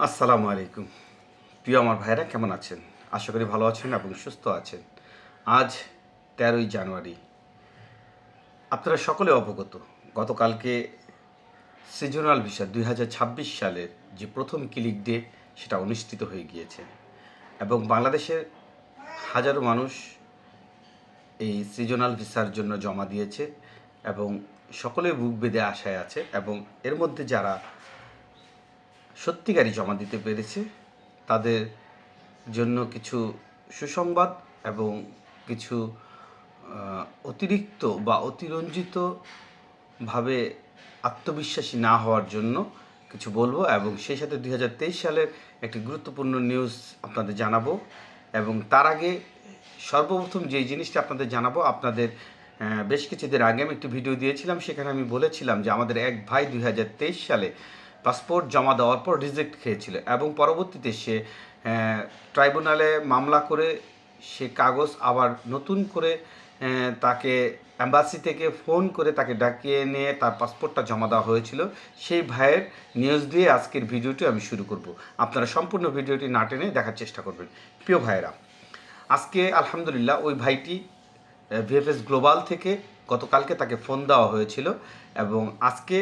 আসসালামু আলাইকুম। প্রিয় আমার ভাইরা কেমন আছেন? আশা করি ভালো আছেন এবং সুস্থ আছেন। আজ ১৩ই জানুয়ারি। আপনারা সকলে অবগত। গতকালকে সিজনাল ভিসা ২০২৬ সালের যে প্রথম ক্লিক ডে সেটা অনুষ্ঠিত হয়ে গিয়েছে এবং বাংলাদেশের হাজারো মানুষ এই সিজনাল ভিসার জন্য জমা দিয়েছে এবং সকলে বুক বেঁধে আশায় আছে এবং এর মধ্যে যারা সত্যিকারই জমা দিতে পেরেছে তাদের জন্য কিছু সুসংবাদ এবং কিছু অতিরিক্ত বা অতিরঞ্জিতভাবে আত্মবিশ্বাসী না হওয়ার জন্য কিছু বলবো এবং সেই সাথে ২০২৩ সালের একটি গুরুত্বপূর্ণ নিউজ আপনাদের জানাবো এবং তার আগে সর্বপ্রথম যেই জিনিসটা আপনাদের জানাবো আপনাদের বেশ কিছুদিন আগে আমি একটি ভিডিও দিয়েছিলাম, সেখানে আমি বলেছিলাম যে আমাদের এক ভাই ২০২৩ সালে পাসপোর্ট জমা দেওয়ার পর রিজেক্ট খেয়েছিল এবং পরবর্তীতে সে ট্রাইব্যুনালে মামলা করে সে কাগজ আবার নতুন করে তাকে অ্যাম্বাসি থেকে ফোন করে তাকে ডাকিয়ে নিয়ে তার পাসপোর্টটা জমা দেওয়া হয়েছিল। সেই ভাইয়ের নিউজ দিয়ে আজকের ভিডিওটি আমি শুরু করব। আপনারা সম্পূর্ণ ভিডিওটি না টেনে দেখার চেষ্টা করবেন। প্রিয় ভাইয়েরা, আজকে আলহামদুলিল্লাহ ওই ভাইটি ভিএফএস গ্লোবাল থেকে গতকালকে তাকে ফোন দেওয়া হয়েছিল এবং আজকে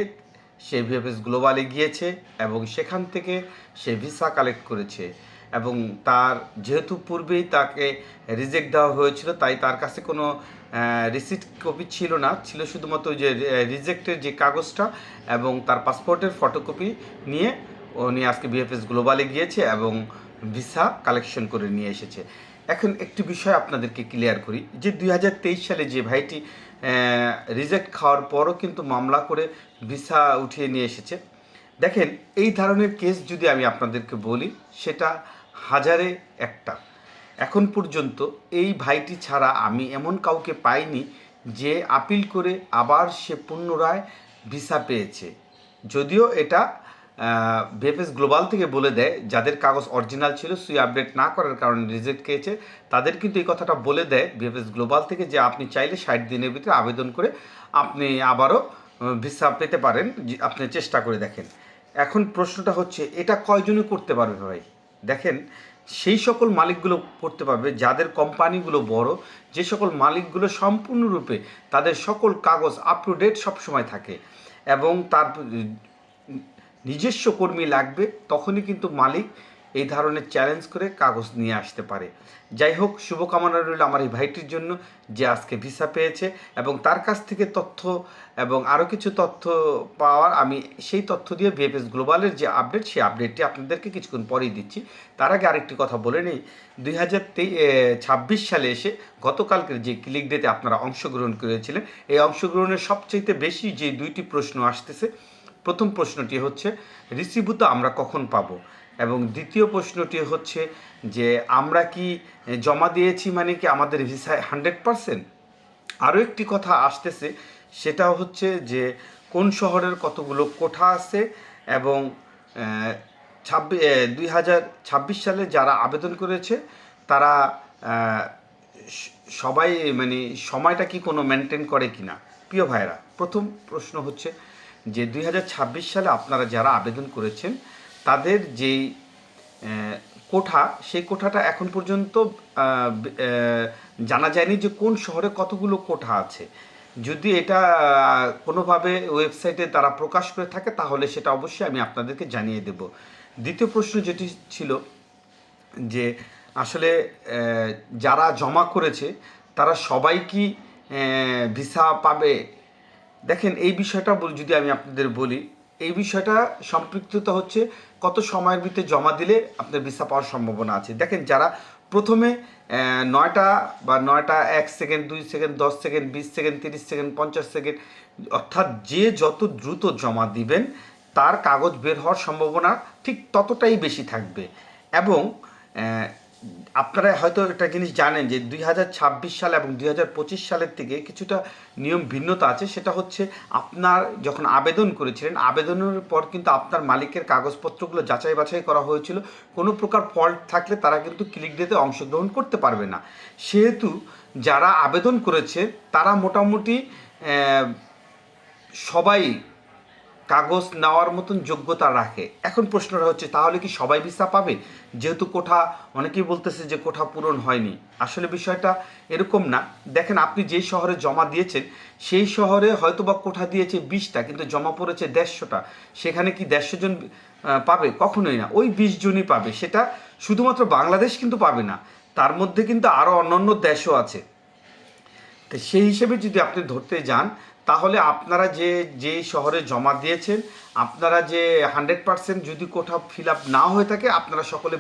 সে ভিএফএস গ্লোবালে গিয়েছে এবং সেখান থেকে সে ভিসা কালেক্ট করেছে এবং তার যেহেতু পূর্বেই তাকে রিজেক্ট দেওয়া হয়েছিল তাই তার কাছে কোনো রিসিট কপি ছিল না, ছিল শুধুমাত্র যে রিজেক্টের যে কাগজটা এবং তার পাসপোর্টের ফটোকপি নিয়ে উনি আজকে ভিএফএস গ্লোবালে গিয়েছে এবং ভিসা কালেকশন করে নিয়ে এসেছে। এখন একটি বিষয় আপনাদেরকে ক্লিয়ার করি যে ২০২৩ সালে যে ভাইটি রিজেক্ট খাওয়ার পরও কিন্তু মামলা করে ভিসা উঠিয়ে নিয়ে এসেছে। দেখেন, এই ধরনের কেস যদি আমি আপনাদেরকে বলি সেটা হাজারে একটা। এখন পর্যন্ত এই ভাইটি ছাড়া আমি এমন কাউকে পাইনি যে আপিল করে আবার সে পুনরায় ভিসা পেয়েছে। যদিও এটা ভিএফএস গ্লোবাল থেকে বলে দেয় যাদের কাগজ অরিজিনাল ছিল সুই আপডেট না করার কারণে রিজেক্ট খেয়েছে, তাদের কিন্তু এই কথাটা বলে দেয় ভিএফএস গ্লোবাল থেকে যে আপনি চাইলে ৬০ দিনের ভিতরে আবেদন করে আপনি আবারও ভিসা পেতে পারেন, আপনি চেষ্টা করে দেখেন। এখন প্রশ্নটা হচ্ছে এটা কয়জনে করতে পারবে ভাই? দেখেন, সেই সকল মালিকগুলো করতে পারবে যাদের কোম্পানিগুলো বড়, যে সকল মালিকগুলো সম্পূর্ণরূপে তাদের সকল কাগজ আপ টু ডেট সবসময় থাকে এবং তার নিজস্ব কর্মী লাগবে, তখনই কিন্তু মালিক এই ধরনের চ্যালেঞ্জ করে কাগজ নিয়ে আসতে পারে। যাই হোক, শুভকামনা রইল আমার এই ভাইটির জন্য যে আজকে ভিসা পেয়েছে এবং তার কাছ থেকে তথ্য এবং আরও কিছু তথ্য পাওয়ার আমি সেই তথ্য দিয়ে ভিএফএস গ্লোবালের যে আপডেট সেই আপডেটটি আপনাদেরকে কিছুক্ষণ পরেই দিচ্ছি। তার আগে আরেকটি কথা বলে নেই, ২০২৬ সালে এসে গতকালকের যে ক্লিক ডেতে আপনারা অংশগ্রহণ করেছিলেন, এই অংশগ্রহণের সবচেয়ে বেশি যে দুইটি প্রশ্ন আসতেছে, প্রথম প্রশ্নটি হচ্ছে রিসিভূত আমরা কখন পাবো এবং দ্বিতীয় প্রশ্নটি হচ্ছে যে আমরা কি জমা দিয়েছি মানে কি আমাদের ভিসায় 100%। আরও একটি কথা আসতেছে, সেটা হচ্ছে যে কোন শহরের কতগুলো কোঠা আছে এবং ২০২৬ সালে যারা আবেদন করেছে তারা সবাই মানে সময়টা কি কোনো মেনটেন করে কি না। প্রিয় ভাইরা, প্রথম প্রশ্ন হচ্ছে যে ২০২৬ সালে আপনারা যারা আবেদন করেছেন তাদের যেই কোঠা, সেই কোঠাটা এখন পর্যন্ত জানা যায়নি যে কোন শহরে কতগুলো কোঠা আছে। যদি এটা কোনোভাবে ওয়েবসাইটে তারা প্রকাশ করে থাকে তাহলে সেটা অবশ্যই আমি আপনাদেরকে জানিয়ে দেব। দ্বিতীয় প্রশ্ন যেটি ছিল যে আসলে যারা জমা করেছে তারা সবাই কি ভিসা পাবে? দেখেন, এই বিষয়টা যদি আমি আপনাদের বলি, এই বিষয়টা সম্পৃক্ততা হচ্ছে কত সময়ের ভিতরে জমা দিলে আপনার ভিসা পাওয়ার সম্ভাবনা আছে। দেখেন, যারা প্রথমে ৯টা বা ৯টা ১ second, ২ second, ১০ second, ২০ second, ৩০ second, ৫০ second, অর্থাৎ যে যত দ্রুত জমা দিবেন তার কাগজ বের হওয়ার সম্ভাবনা ঠিক ততটাই বেশি থাকবে। এবং আপনারা হয়তো একটা জিনিস জানেন যে ২০২৬ সাল এবং ২০২৫ সালের থেকে কিছুটা নিয়ম ভিন্নতা আছে। সেটা হচ্ছে আপনার যখন আবেদন করেছিলেন, আবেদনের পর কিন্তু আপনার মালিকের কাগজপত্রগুলো যাচাই বাছাই করা হয়েছিল। কোনো প্রকার ফল্ট থাকলে তারা কিন্তু ক্লিক ডেতে অংশগ্রহণ করতে পারবে না। সেহেতু যারা আবেদন করেছে তারা মোটামুটি সবাই কাগজ নেওয়ার মতন যোগ্যতা রাখে। এখন প্রশ্নটা হচ্ছে তাহলে কি সবাই ভিসা পাবে? যেহেতু কোঠা, অনেকেই বলতেছে যে কোঠা পূরণ হয়নি। আসলে বিষয়টা এরকম না। দেখেন, আপনি যেই শহরে জমা দিয়েছেন সেই শহরে হয়তো বা কোঠা দিয়েছে 20টা, কিন্তু জমা পড়েছে 150টা। সেখানে কি 150 জন পাবে? কখনোই না। ওই 20 জনই পাবে। সেটা শুধুমাত্র বাংলাদেশ কিন্তু পাবে না, তার মধ্যে কিন্তু আরও অন্যান্য দেশও আছে। তো সেই হিসেবে যদি আপনি ধরতে যান, তাহলে আপনারা যে শহরে জমা দিয়েছেন, আপনারা যে 100% যদি কোথাও ফিল আপ না হয়ে থাকে, আপনারা সকলে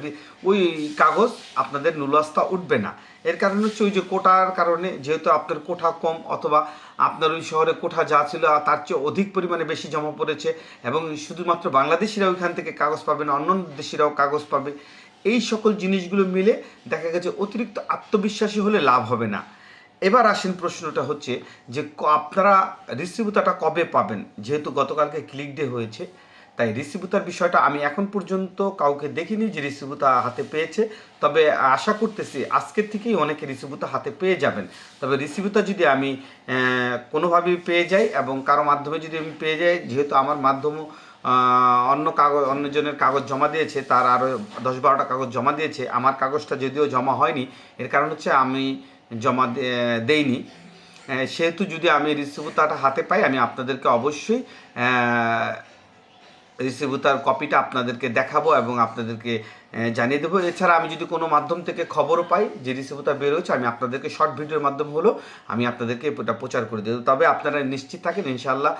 ওই কাগজ আপনাদের নুলাস্তা উঠবে না। এর কারণ হচ্ছে ওই যে কোটার কারণে, যেহেতু আপনার কোঠা কম অথবা আপনার ওই শহরে কোঠা যা ছিল তার চেয়ে অধিক পরিমাণে বেশি জমা পড়েছে, এবং শুধুমাত্র বাংলাদেশিরা ওইখান থেকে কাগজ পাবে না, অন্য দেশিরাও কাগজ পাবে। এই সকল জিনিসগুলো মিলে দেখা গেছে অতিরিক্ত আত্মবিশ্বাসী হলে লাভ হবে না। এবার আসেন, প্রশ্নটা হচ্ছে যে আপনারা রিসিভুতাটা কবে পাবেন? যেহেতু গতকালকে ক্লিক ডে হয়েছে, তাই রিসিভুতার বিষয়টা আমি এখন পর্যন্ত কাউকে দেখিনি যে রিসিভুতা হাতে পেয়েছে। তবে আশা করতেছি আজকের থেকেই অনেকে রিসিভুতা হাতে পেয়ে যাবেন। তবে রিসিভুতা যদি আমি কোনোভাবেই পেয়ে যাই এবং কারো মাধ্যমে যদি আমি পেয়ে যাই, যেহেতু আমার মাধ্যমও অন্যজনের কাগজ জমা দিয়েছে, তার আরও 10-12টা কাগজ জমা দিয়েছে, আমার কাগজটা যদিও জমা হয়নি, এর কারণ হচ্ছে আমি জমা দেইনি। সেহেতু যদি আমি রিসিভুতাটা হাতে পাই, আমি আপনাদেরকে অবশ্যই রিসিভুতার কপিটা আপনাদেরকে দেখাবো এবং আপনাদেরকে জানিয়ে দেবো। এছাড়া আমি যদি কোনো মাধ্যম থেকে খবরও পাই যে রিসিভুতা বের হয়েছে, আমি আপনাদেরকে শর্ট ভিডিওর মাধ্যম হলো আমি আপনাদেরকে এটা প্রচার করে দেবো। তবে আপনারা নিশ্চিত থাকেন, ইনশাল্লাহ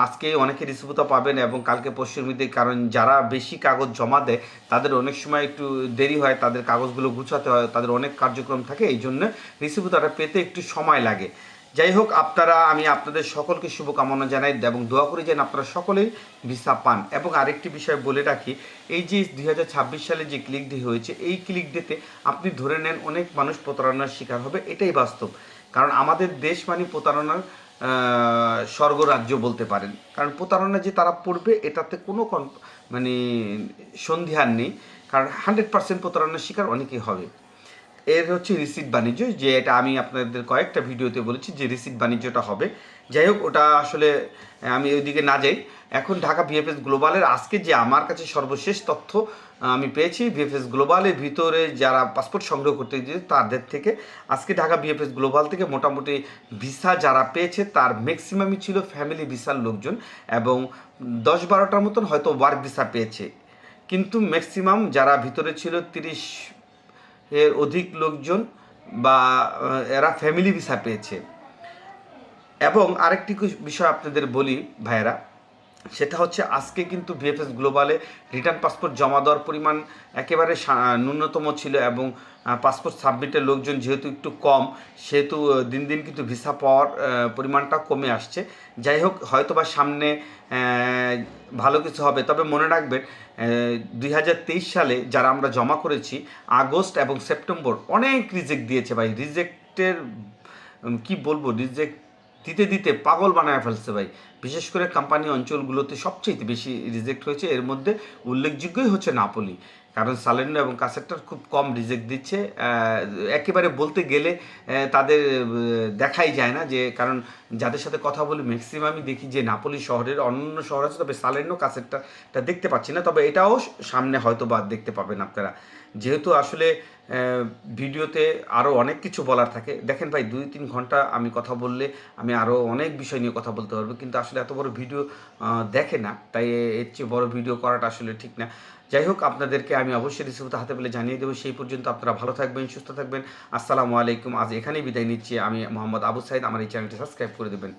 আজকে অনেকে রিসিভুতা পাবেন এবং কালকে পরশুর মধ্যে, কারণ যারা বেশি কাগজ জমা দেয় তাদের অনেক সময় একটু দেরি হয়, তাদের কাগজগুলো গুছাতে হয়, তাদের অনেক কার্যক্রম থাকে, এই জন্য রিসিভুতাটা পেতে একটু সময় লাগে। যাই হোক, আমি আপনাদের সকলকে শুভকামনা জানাই এবং দোয়া করি যেন আপনারা সকলেই ভিসা পান। এবং আরেকটি বিষয় বলে রাখি, এই যে 2026 সালে যে ক্লিক ডে হয়েছে, এই ক্লিক ডেতে আপনি ধরে নেন অনেক মানুষ প্রতারণার শিকার হবে, এটাই বাস্তব। কারণ আমাদের দেশ মানে প্রতারণার স্বর্গরাজ্য বলতে পারেন। কারণ প্রতারণা যে তারা পড়বে এটাতে কোনো মানে সন্দেহান নেই, কারণ 100% প্রতারণার শিকার অনেকেই হবে। এর হচ্ছে রিসিট বাণিজ্য, যে এটা আমি আপনাদের কয়েকটা ভিডিওতে বলেছি যে রিসিট বাণিজ্যটা হবে। যাই হোক, ওটা আসলে আমি ওইদিকে না যাই। এখন ঢাকা ভিএফএস গ্লোবালের আজকে যে আমার কাছে সর্বশেষ তথ্য আমি পেয়েছি, ভিএফএস গ্লোবালের ভিতরে যারা পাসপোর্ট সংগ্রহ করতে গিয়েছে তাদের থেকে, আজকে ঢাকা ভিএফএস গ্লোবাল থেকে মোটামুটি ভিসা যারা পেয়েছে তার ম্যাক্সিমামই ছিল ফ্যামিলি ভিসার লোকজন, এবং 10-12টার মতন হয়তো ওয়ার্ক ভিসা পেয়েছে। কিন্তু ম্যাক্সিমাম যারা ভিতরে ছিল 30 এর অধিক লোকজন বা এরা ফ্যামিলি ভিসা পেয়েছে। এবং আরেকটি বিষয় আপনাদের বলি ভাইয়েরা, সেটা হচ্ছে আজকে কিন্তু ভিএফএস গ্লোবালে রিটার্ন পাসপোর্ট জমা দেওয়ার পরিমাণ একেবারে ন্যূনতম ছিল, এবং পাসপোর্ট সাবমিটের লোকজন যেহেতু একটু কম, সেহেতু দিন দিন কিন্তু ভিসা পাওয়ার পরিমাণটা কমে আসছে। যাই হোক, হয়তো বা সামনে ভালো কিছু হবে। তবে মনে রাখবেন, 2023 সালে যারা আমরা জমা করেছি, আগস্ট এবং সেপ্টেম্বর অনেক রিজেক্ট দিয়েছে ভাই। রিজেক্টের কি বলবো, রিজেক্ট দিতে দিতে পাগল বানায় ফেলছে ভাই। বিশেষ করে কোম্পানি অঞ্চলগুলোতে সবচেয়ে বেশি রিজেক্ট হয়েছে। এর মধ্যে উল্লেখযোগ্যই হচ্ছে নাপোলি, কারণ সালেন্ডো এবং কাসেটটার খুব কম রিজেক্ট দিচ্ছে। একেবারে বলতে গেলে তাদের দেখাই যায় না, যে কারণ যাদের সাথে কথা বলি ম্যাক্সিমামই দেখি যে নাপোলি শহরের, অন্য শহর আছে তবে সালেন্ডো কাসেটটা দেখতে পাচ্ছি না। তবে এটাও সামনে হয়তো বা দেখতে পাবেন আপনারা, যেহেতু আসলে ভিডিওতে আরও অনেক কিছু বলার থাকে। দেখেন ভাই, 2-3 ঘন্টা আমি কথা বললে আমি আরও অনেক বিষয় নিয়ে কথা বলতে পারবো, কিন্তু আসলে এত বড় ভিডিও দেখে না, তাই এর চেয়ে বড় ভিডিও করাটা আসলে ঠিক না। যাই হোক, আপনাদেরকে আমি অবশ্যই রিসিভটা হাতে পেলে জানিয়ে দেবো। সেই পর্যন্ত আপনারা ভালো থাকবেন, সুস্থ থাকবেন। আসসালামু আলাইকুম। আজ এখানেই বিদায় নিচ্ছি। আমি মোহাম্মদ আবু সাইদ। আমার এই চ্যানেলটি সাবস্ক্রাইব করে দেবেন।